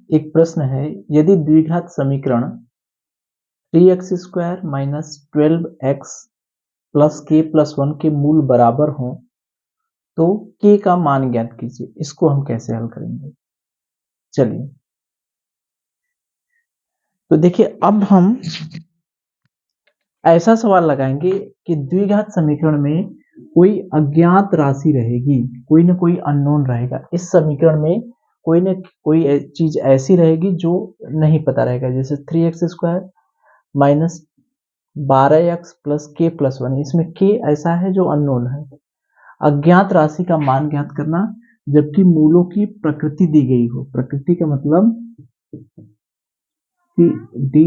एक प्रश्न है, यदि द्विघात समीकरण 3x² minus 12x plus k plus 1 के मूल बराबर हों तो k का मान ज्ञात कीजिए। इसको हम कैसे हल करेंगे? चलिए, तो देखिए, अब हम ऐसा सवाल लगाएंगे कि द्विघात समीकरण में कोई अज्ञात राशि रहेगी, कोई ना कोई अननोन रहेगा। इस समीकरण में कोई ना कोई चीज ऐसी रहेगी जो नहीं पता रहेगा, जैसे 3x² minus 12x plus k plus 1। इसमें k ऐसा है जो अननोन है। अज्ञात राशि का मान ज्ञात करना जबकि मूलों की प्रकृति दी गई हो। प्रकृति का मतलब कि d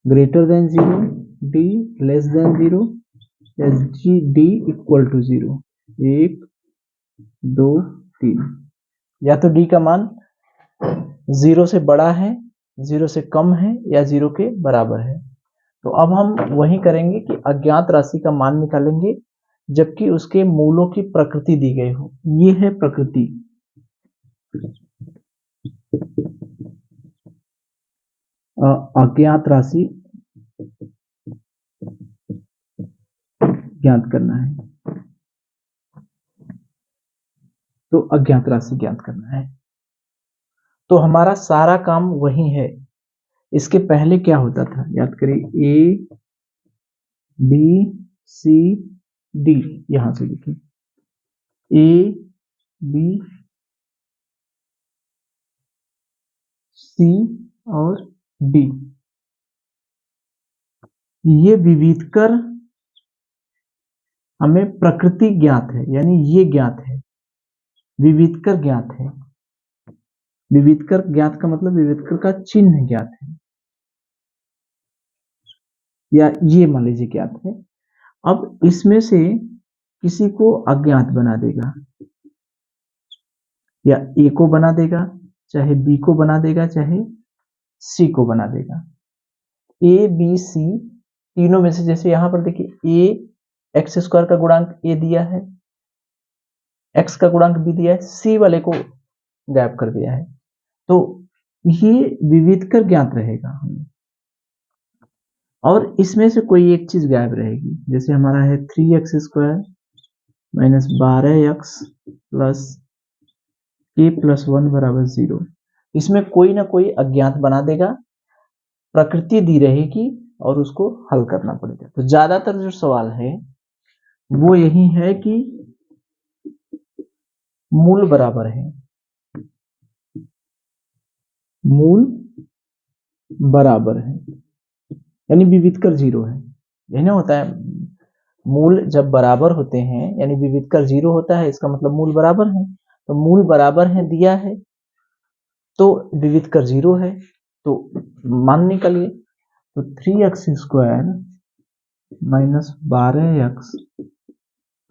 greater than 0, d less than 0 या d इक्वल टू 0। 1 2 3, या तो d का मान 0 से बड़ा है, 0 से कम है या 0 के बराबर है। तो अब हम वही करेंगे कि अज्ञात राशि का मान निकालेंगे जबकि उसके मूलों की प्रकृति दी गई हो। ये है प्रकृति। अज्ञात राशि ज्ञात करना है, तो अज्ञात राशि ज्ञात करना है, तो हमारा सारा काम वही है। इसके पहले क्या होता था, याद करिए, ए बी सी डी। यहां से लिखिए, ए बी सी और डी। ये विविधकर हमें प्रकृति ज्ञात है, यानी ये ज्ञात है, विविधकर ज्ञात है। विविधकर ज्ञात का मतलब विविधकर का चिन्ह ज्ञात है, या ये मान लीजिए ज्ञात है। अब इसमें से किसी को अज्ञात बना देगा, या ए को बना देगा, चाहे बी को बना देगा, चाहे सी को बना देगा। ए बी सी तीनों में से, जैसे यहां पर देखिए, ए x² का गुणांक ए दिया है, x का गुणांक बी दिया है, सी वाले को गायब कर दिया है, तो ये विविधकर ज्ञात रहेगा हमें। और इसमें से कोई एक चीज गायब रहेगी, जैसे हमारा है 3x² minus 12x plus k plus 1 बराबर 0। इसमें कोई ना कोई अज्ञात बना देगा, प्रकृति दी रहेगी और उसको हल करना पड़ेगा। तो ज्यादातर जो सवाल है वो यही है कि मूल बराबर है, मूल बराबर है, यानी विविधकर 0 है। यही ना होता है, मूल जब बराबर होते हैं यानी विविधकर 0 होता है, इसका मतलब मूल बराबर है। तो मूल बराबर है दिया है तो विविधकर 0 है, तो मान निकालिए। तो 3x² minus 12x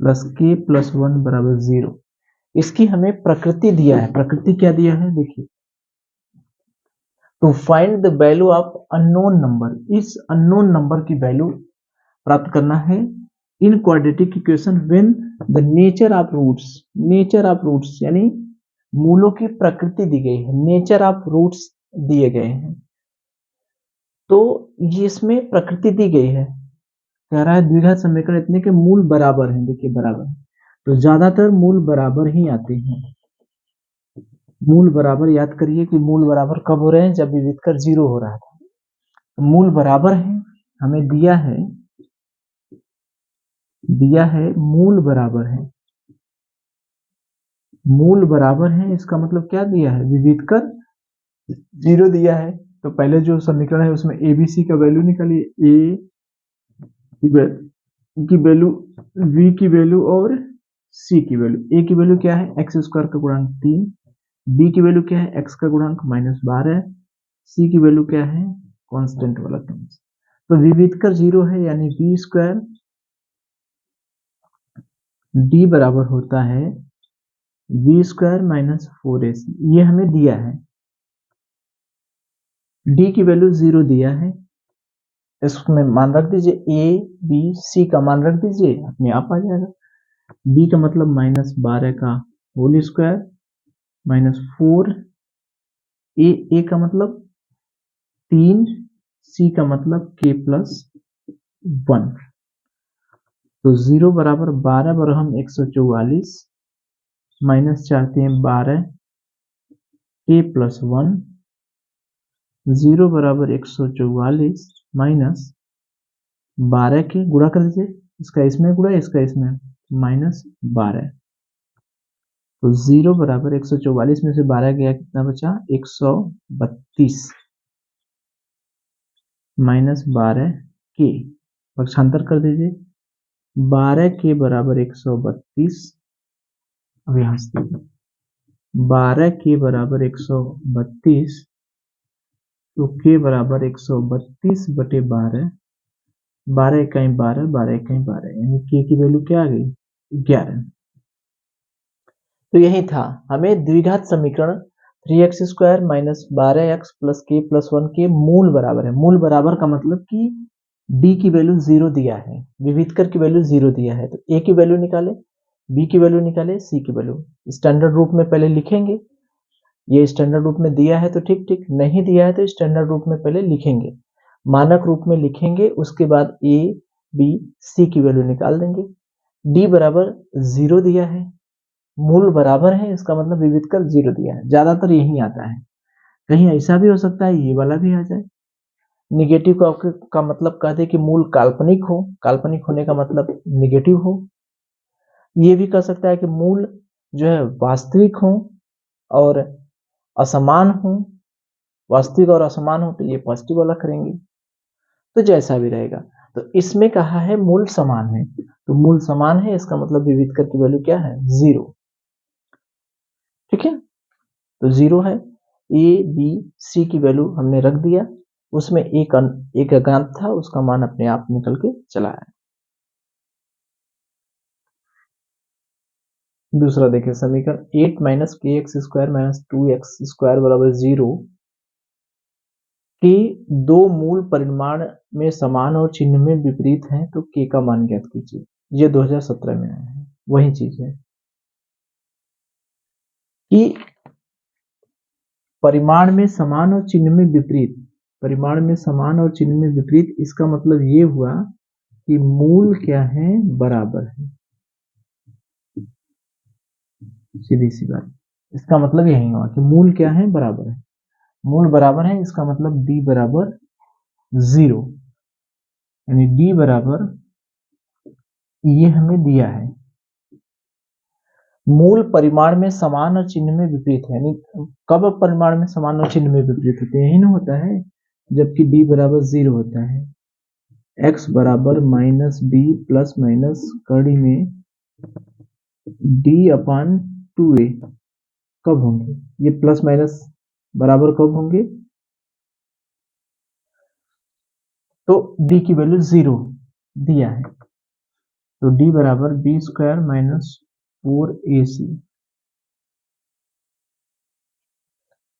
plus k plus 1 बराबर 0। इसकी हमें प्रकृति दिया है। प्रकृति क्या दिया है, देखिए, to find the value of unknown number. इस अननोन नंबर की वैल्यू प्राप्त करना है in quadratic equation when the nature of roots, nature of roots यानी मूलों की प्रकृति दी गई है, नेचर ऑफ रूट्स दिए गए हैं। तो ये इसमें प्रकृति दी गई है, कह रहा है द्विघात समीकरण इतने के मूल बराबर हैं। देखिए बराबर है, तो ज्यादातर मूल बराबर ही आते हैं। मूल बराबर याद करिए कि मूल बराबर कब हो रहे हैं, जब विविधकर 0 हो रहा था। तो मूल बराबर है, हमें दिया है मूल बराबर है, मूल बराबर है, इसका मतलब क्या दिया है, विविधकर 0 दिया है। तो पहले जो समीकरण है उसमें ए बी सी का वैल्यू निकालिए, ए की वैल्यू, बी की वैल्यू और सी की वैल्यू। ए की वैल्यू क्या है, x² का गुणांक 3, बी की वैल्यू क्या है, x का गुणांक -12, सी की वैल्यू क्या है, कांस्टेंट वाला टर्म्स। तो विविधकर 0 है, यानी b² d बराबर होता है b² माइनस 4ac। ये हमें दिया है, d की वैल्यू 0 दिया है, इसमें मान रख दीजिए, a b c का मान रख दीजिए, अपने आप आ जाएगा। b का मतलब -12 का होल स्क्वायर माइनस 4 ए का मतलब 3, सी का मतलब k प्लस 1। तो 0 बराबर 12 बरहम 144 माइनस चाहते हैं 12 k प्लस 1। 0 बराबर 144 माइनस 12 के गुणा कर दीजिए, इसका इसमें गुणा इसका इसमें, माइनस 12। तो 0 बराबर 144 में से 12 गया, कितना बचा 132 माइनस 12 के, पक्षांतर कर दीजिए, 12 के बराबर 132। अब यहां से 12 के बराबर 132, तो के बराबर 132 बटे 12, 12 इकाई 12, 12 इकाई 12, यानी के की वैल्यू क्या आ गई 11। तो यही था, हमें द्विघात समीकरण 3x square minus 12x plus के प्लस 1 के मूल बराबर है। मूल बराबर का मतलब कि d की वैल्यू 0 दिया है, विविधकर की वैल्यू 0 दिया है, तो a की वैल्यू निकाले, b की वैल्यू निकाले, c की वैल्यू स्टैंडर्ड रूप में पहले लिखेंगे। ये स्टैंडर्ड रूप में दिया है तो ठीक ठीक, नहीं दिया है तो स्टैंडर्ड रूप में पहले लिखेंगे, मानक रूप में लिखेंगे, उसके बाद a b c की वैल्यू निकाल देंगे। d बराबर 0 दिया है, मूल बराबर है, इसका मतलब विविधकर 0 दिया है, ज्यादातर यही आता है। कहीं ऐसा भी हो सकता है ये वाला भी आ जाए। निगेटिव का मतलब कहते हैं कि मूल काल्पनिक हो, काल्पनिक होने का मतलब निगेटिव हो। ये भी कह सकता है कि मूल जो है वास्तविक हो और असमान हो, वास्तविक और असमान हो तो ये पॉजिटिव वाला करेंगे, तो जैसा भी रहेगा। तो इसमें कहा है मूल समान है, तो मूल समान है इसका मतलब विविधकर की वैल्यू क्या है 0। ठीक है, तो 0 है। ए बी सी की वैल्यू हमने रख दिया, उसमें एक अज्ञात था, उसका मान अपने आप निकल के चला आया। दूसरा देखिए समीकरण 8 माइनस के x square minus 2x square बराबर 0 के दो मूल परिमाण में समान और चिन्ह में विपरीत हैं, तो के का मान ज्ञात कीजिए। ये 2017 में आया है, वही चीज है कि परिमाण में समान और चिन्ह में विपरीत, परिमाण में समान और चिन्ह में विपरीत, इसका मतलब ये हुआ कि मूल क्या है बराबर है, सीधी सी बात। इसका मतलब यही हुआ कि मूल क्या है बराबर है, मूल बराबर है, इसका मतलब d बराबर 0, यानी d बराबर ये हमें दिया है। मूल परिमाण में समान और चिन्ह में विपरीत है, यानी कब परिमाण में समान और चिन्ह में विपरीत होते हैं, यही ना होता है जबकि d बराबर 0 होता है। x बराबर माइनस बी प्लस माइनस कड़ी में d अपान 2a कब होंगे, ये प्लस माइनस बराबर कब होंगे, तो d की वैल्यू 0 दिया है, तो d बराबर बी स्क्वायर माइनस 4ac।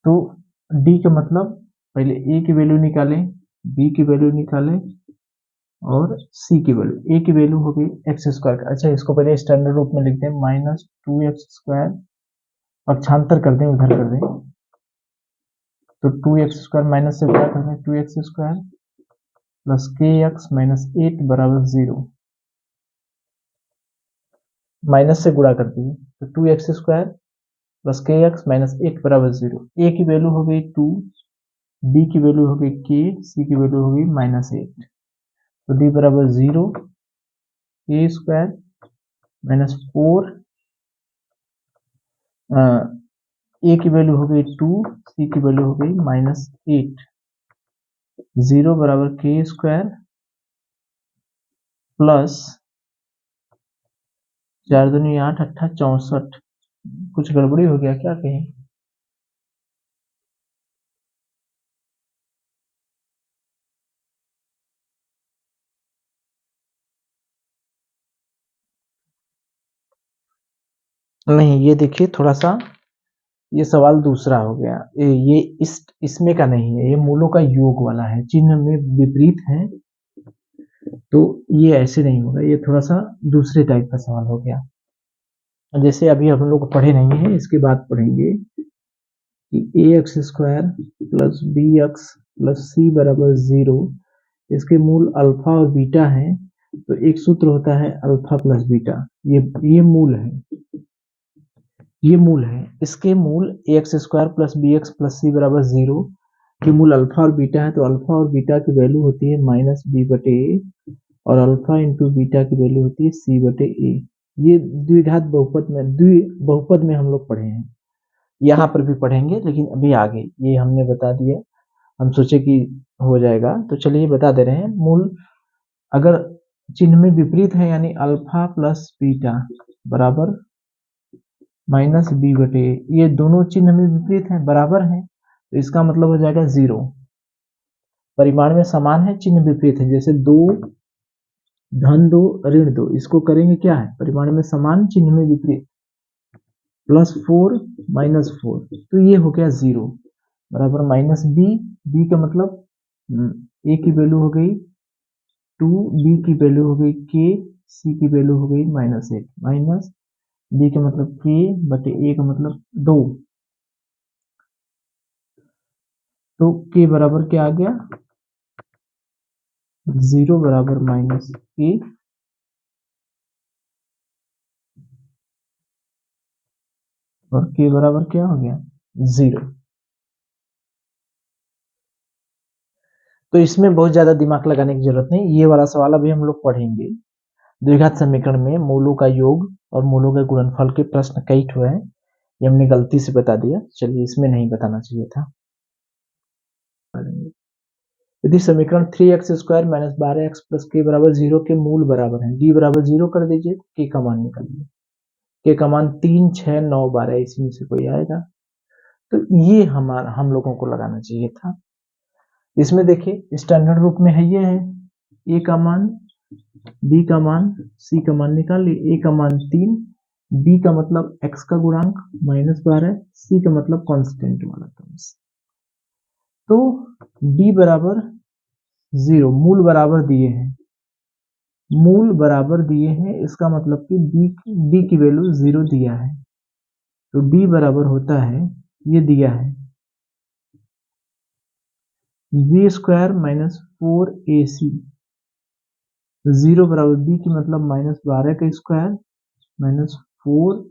तो d का मतलब पहले a की वैल्यू निकालें, b की वैल्यू निकालें और c की वैल्यू, a की वैल्यू हो गई एक्स स्क्वायर। अच्छा इसको पहले स्टैंडर्ड रूप में लिखते हैं, माइनस 2x स्क्वायर, पक्षांतर कर दें उधर कर दें, तो 2x स्क्वायर माइनस से क्या कर दें 2x स्क्वायर प्लस के एक्स माइनस 8 बराबर 0, माइनस से गुणा कर दिए, तो 2x स्क्वायर प्लस के एक्स माइनस 8 बराबर 0। a की वैल्यू हो गई 2, b की वैल्यू हो गई k, c की वैल्यू हो गई माइनस 8, तो d बराबर 0, a स्क्वायर माइनस 4, ए की वैल्यू हो गई 2, सी की वैल्यू हो गई माइनस 8, 0 बराबर के स्क्वायर प्लस 4 दूनी 8, 8 64। कुछ गड़बड़ी हो गया क्या कहीं, नहीं ये देखिए थोड़ा सा ये सवाल दूसरा हो गया, ये इसमें का नहीं है, ये मूलों का योग वाला है, चिन्ह में विपरीत है, तो ये ऐसे नहीं होगा, ये थोड़ा सा दूसरे टाइप का सवाल हो गया, जैसे अभी हम लोग पढ़े नहीं है, इसके बाद पढ़ेंगे। कि a x square plus b x plus c बराबर 0, इसके मूल अल्फा और बीटा है, तो एक सूत्र होता है अल्फा प्लस बीटा। ये मूल है, ये मूल है। इसके मूल a x square plus b x plus c बराबर 0 के मूल अल्फा और बीटा है, तो अल्फा और बीटा की वैल्यू होती है माइनस बी बटे ए, और अल्फा इंटू बीटा की वैल्यू होती है सी बटे ए। ये द्विघात बहुपद में हम लोग पढ़े हैं, यहाँ पर भी पढ़ेंगे, लेकिन अभी आगे ये हमने बता दिया, हम सोचे कि हो जाएगा, तो चलिए बता दे रहे हैं। मूल अगर चिन्ह में विपरीत है, यानी अल्फा प्लस बीटा बराबर माइनस बी बटे, ये दोनों चिन्ह में विपरीत हैं, बराबर हैं, तो इसका मतलब हो जाएगा 0। परिमाण में समान है, चिन्ह विपरीत है, जैसे 2 धन 2 ऋण 2, इसको करेंगे क्या है, परिमाण में समान चिन्ह में विपरीत, प्लस 4 माइनस 4, तो ये हो गया 0 बराबर माइनस बी। बी का मतलब ए की वैल्यू हो गई 2, बी की वैल्यू हो गई के, सी की वैल्यू हो गई -1, माइनस बी का मतलब के बटे ए का मतलब 2, तो के बराबर क्या आ गया 0 बराबर माइनस के, और के बराबर क्या हो गया 0। तो इसमें बहुत ज्यादा दिमाग लगाने की जरूरत नहीं, ये वाला सवाल अभी हम लोग पढ़ेंगे। द्विघात समीकरण में मूलों का योग और मूलों के गुणनफल के प्रश्न कई ठो हैं, ये हमने गलती से बता दिया, चलिए इसमें नहीं बताना चाहिए था। यदि समीकरण 3x square minus 12x plus के बराबर 0 के मूल बराबर हैं, डी बराबर 0 कर दीजिए, के का मान निकालिए। के का मान 3, 6, 9, 12, इसी में से कोई आएगा, तो ये हम लोगों को लगाना चाहिए था। इसमें देखिए स्टैंडर्ड रूप में है, ये है ए का मान, बी का मान, सी का मान निकाल लिए। ए का मान 3, बी का मतलब x का गुणांक -12, सी का मतलब कांस्टेंट वाला टर्म्स, तो डी बराबर 0, मूल बराबर दिए हैं, मूल बराबर दिए हैं, इसका मतलब कि डी की वैल्यू 0 दिया है, तो डी बराबर होता है, ये दिया है बी स्क्वायर माइनस 4ac, 0 बराबर बी की मतलब -12 का स्क्वायर माइनस 4ac,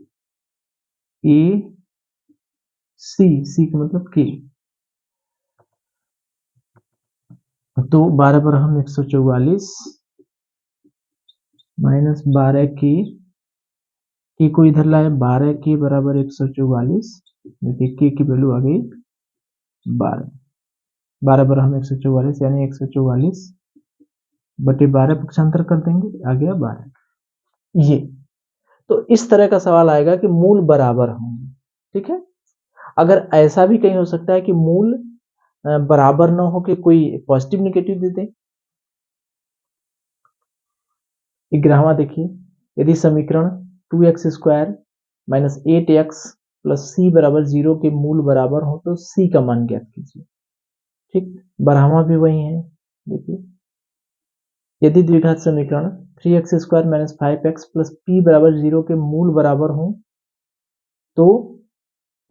सी का मतलब के, तो 12 पर हम 144 माइनस 12 के को इधर लाए, 12 के बराबर 144, देखिए के की वैल्यू आ गई 12, 12 पर हम 144 यानी 144 बटे 12 पक्षांतर कर देंगे, आ गया 12। ये तो इस तरह का सवाल आएगा कि मूल बराबर होंगे, ठीक है। अगर ऐसा भी कहीं हो सकता है कि मूल बराबर ना हो के कोई पॉजिटिव निगेटिव दे दे। 11वां देखिए, यदि समीकरण 2x square minus 8x plus c बराबर 0 के मूल बराबर हो तो सी का मान ज्ञात कीजिए, ठीक। 12वां भी वही है, देखिए यदि द्विघात समीकरण 3x square minus 5x plus P बराबर 0 के मूल बराबर हो तो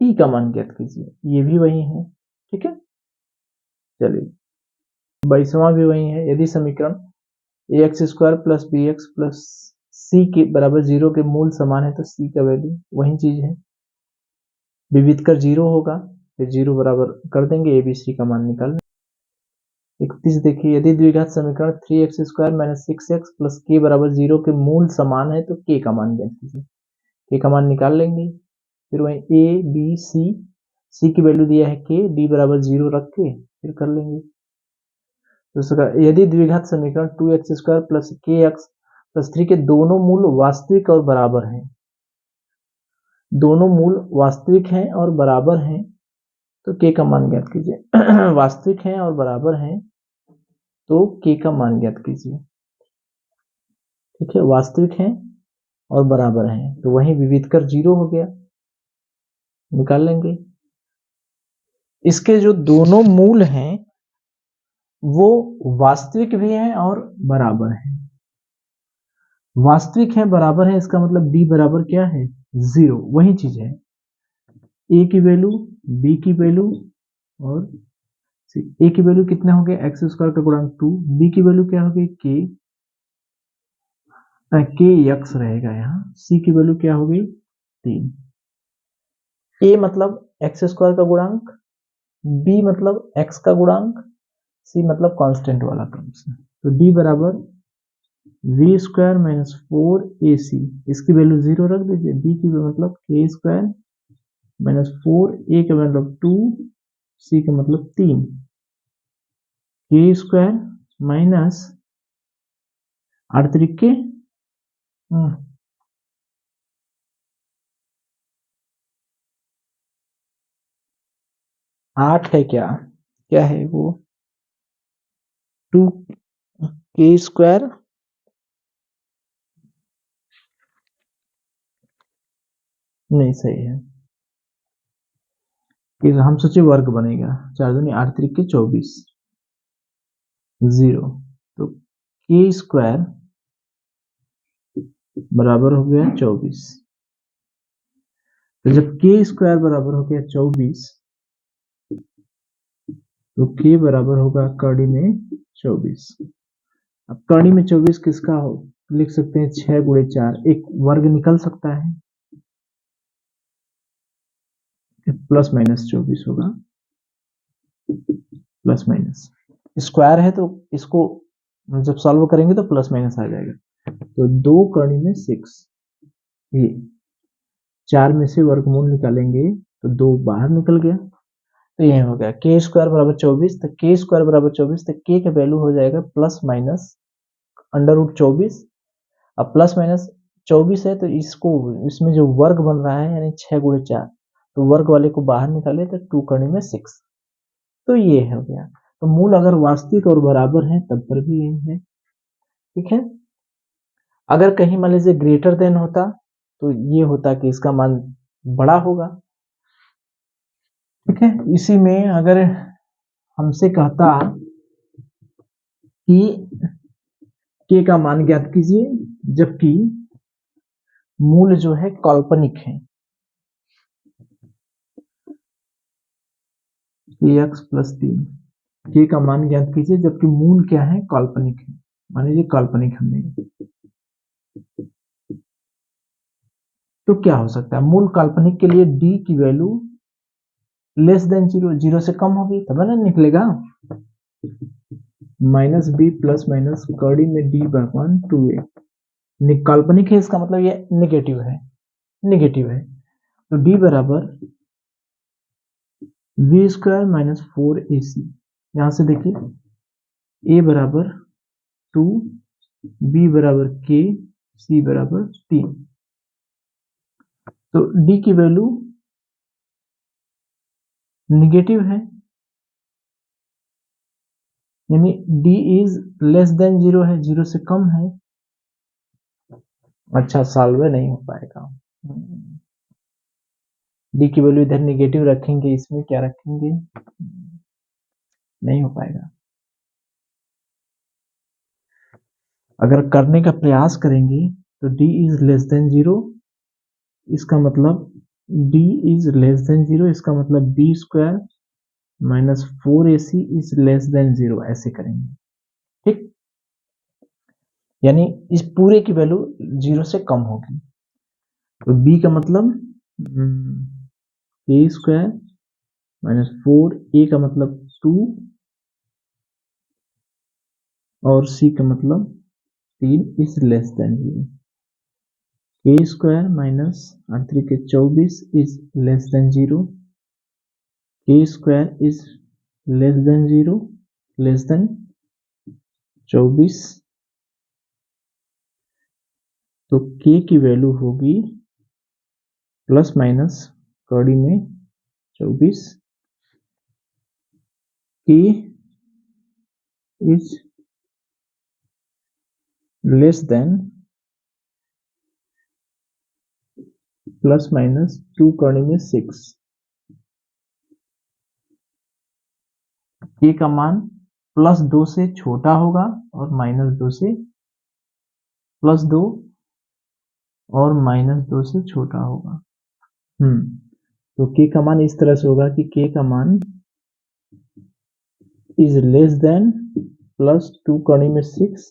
पी का मान ज्ञात कीजिए, ये भी वही है, ठीक है। चलिए 22वां भी वही है, यदि समीकरण x square plus b x plus c के बराबर 0 के मूल समान है तो सी का वैल्यू वही चीज है, विविध कर 0 होगा, फिर 0 बराबर कर देंगे, ए बी सी का मान निकाल। 31 देखिए, यदि द्विघात समीकरण 3x square minus 6x plus के बराबर 0 के मूल समान है तो के का मान ज्ञात कीजिए, के का मान निकाल लेंगे, फिर वही ए बी सी की वैल्यू दिया है के, डी बराबर 0 रख के फिर कर लेंगे। दूसरा, यदि द्विघात समीकरण 2x स्क्वायर प्लस के एक्स प्लस 3 के दोनों मूल वास्तविक और बराबर हैं, दोनों मूल वास्तविक हैं और बराबर हैं तो के का मान ज्ञात कीजिए। वास्तविक हैं और बराबर हैं तो के का मान ज्ञात कीजिए, ठीक है। वास्तविक हैं और बराबर हैं तो वही विविध कर 0 हो गया, निकाल लेंगे। इसके जो दोनों मूल हैं वो वास्तविक भी हैं और बराबर हैं, वास्तविक है बराबर है, इसका मतलब डी बराबर क्या है 0, वही चीज है। ए की वैल्यू बी की वैल्यू और ए की वैल्यू कितना हो गया एक्स स्क्वायर का गुणांक 2, बी की वैल्यू क्या हो गई के एक्स रहेगा यहाँ, सी की वैल्यू क्या हो गई 3। ए मतलब एक्स स्क्वायर का गुणांक, बी मतलब एक्स का गुणांक, सी मतलब कांस्टेंट वाला टर्म्स है। तो डी बराबर वी स्क्वायर माइनस 4ac, इसकी वैल्यू 0 रख दीजिए। बी की मतलब के स्क्वायर माइनस 4, ए का मतलब 2, सी का मतलब 3, के स्क्वायर माइनस 8 तरीके 8 है क्या, क्या है वो 2 के स्क्वायर नहीं सही है कि हम सोचे वर्ग बनेगा, 4 दूनी 8 तरीके 24 0, तो के स्क्वायर बराबर हो गया 24। तो जब के स्क्वायर बराबर हो गया 24 तो के बराबर होगा कड़ी में 24। अब कड़ी में 24 किसका हो लिख सकते हैं 6 गुणे 4, एक वर्ग निकल सकता है, प्लस माइनस 24 होगा, प्लस माइनस स्क्वायर है तो इसको जब सॉल्व करेंगे तो प्लस माइनस आ जाएगा। तो 2 कड़ी में 6, ये 4 में से वर्गमूल निकालेंगे तो 2 बाहर निकल गया, तो ये हो गया के स्क्वायर बराबर 24। तो के स्क्वायर बराबर 24, तो के का वैल्यू हो जाएगा प्लस माइनस अंडर रूट 24। अब प्लस माइनस 24 है तो इसको इसमें जो वर्ग बन रहा है यानी 6 गुणे 4, तो वर्ग वाले को बाहर निकाले तो 2 करने में 6, तो ये हो गया। तो मूल अगर वास्तविक और बराबर है तब पर भी यही है, ठीक है। अगर कहीं मान लीजिए ग्रेटर देन होता तो ये होता कि इसका मान बड़ा होगा, ठीक है। इसी में अगर हमसे कहता कि के का मान ज्ञात कीजिए जबकि मूल जो है काल्पनिक है, एक्स प्लस 3, के का मान ज्ञात कीजिए जबकि मूल क्या है काल्पनिक है, मान लीजिए काल्पनिक हमने, तो क्या हो सकता है मूल काल्पनिक के लिए डी की वैल्यू लेस देन 0, 0 से कम होगी तब ना निकलेगा, माइनस बी प्लस माइनस कड़ी में डी बराबर 2a, काल्पनिक है इसका मतलब ये नेगेटिव है, नेगेटिव है। तो डी बराबर वी स्क्वायर माइनस 4ac, यहां से देखिए ए बराबर 2, बी बराबर के, सी बराबर 3, तो डी की वैल्यू निगेटिव है, यानी डी इज लेस देन 0 है, 0 से कम है। अच्छा सॉल्व नहीं हो पाएगा, डी की वैल्यू इधर निगेटिव रखेंगे, इसमें क्या रखेंगे, नहीं हो पाएगा। अगर करने का प्रयास करेंगे तो डी इज लेस देन 0, इसका मतलब डी इज लेस देन 0, इसका मतलब b square minus 4ac is less than 0, ऐसे करेंगे, ठीक। यानी इस पूरे की वैल्यू 0 से कम होगी, तो बी का मतलब ए स्क्वायर माइनस 4, ए का मतलब 2 और सी का मतलब 3 is less than 0, A square minus 8 3 24 is less than 0, A square is less than 0, less than 24, तो के की वैल्यू होगी प्लस माइनस कड़ी में 24, के is less then plus minus 2 कड़ी में 6, के का मान प्लस 2 से छोटा होगा और माइनस 2 से प्लस 2 और माइनस 2 से छोटा होगा, तो k का मान इस तरह से होगा कि k का मान इज लेस देन प्लस 2 कड़ी में 6,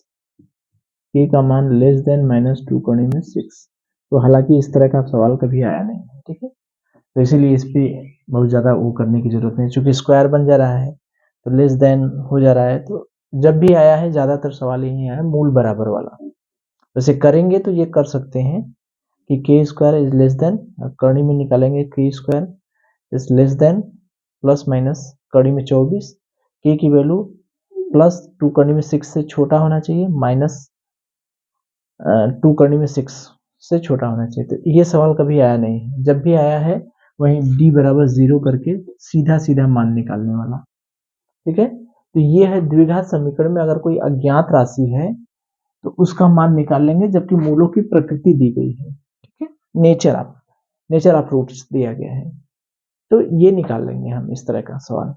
k का मान लेस देन माइनस 2 कड़ी में 6। तो हालांकि इस तरह का सवाल कभी आया नहीं है, ठीक है। तो इसीलिए इस पे बहुत ज़्यादा वो करने की जरूरत नहीं, चूंकि स्क्वायर बन जा रहा है तो लेस देन हो जा रहा है। तो जब भी आया है ज़्यादातर सवाल यही आया है मूल बराबर वाला। वैसे करेंगे तो ये कर सकते हैं कि के स्क्वायर इज लेस देन, कड़ी में निकालेंगे के square is less then plus minus कड़ी में 24, के की वैल्यू प्लस 2 कड़ी में 6 से छोटा होना चाहिए, माइनस 2 कड़ी में 6 से छोटा होना चाहिए। तो ये सवाल कभी आया नहीं है, जब भी आया है वहीं d बराबर 0 करके सीधा सीधा मान निकालने वाला, ठीक है। तो ये है द्विघात समीकरण में अगर कोई अज्ञात राशि है तो उसका मान निकाल लेंगे, जबकि मूलों की प्रकृति दी गई है, ठीक है। नेचर ऑफ रूट्स दिया गया है, तो ये निकाल लेंगे हम इस तरह का सवाल।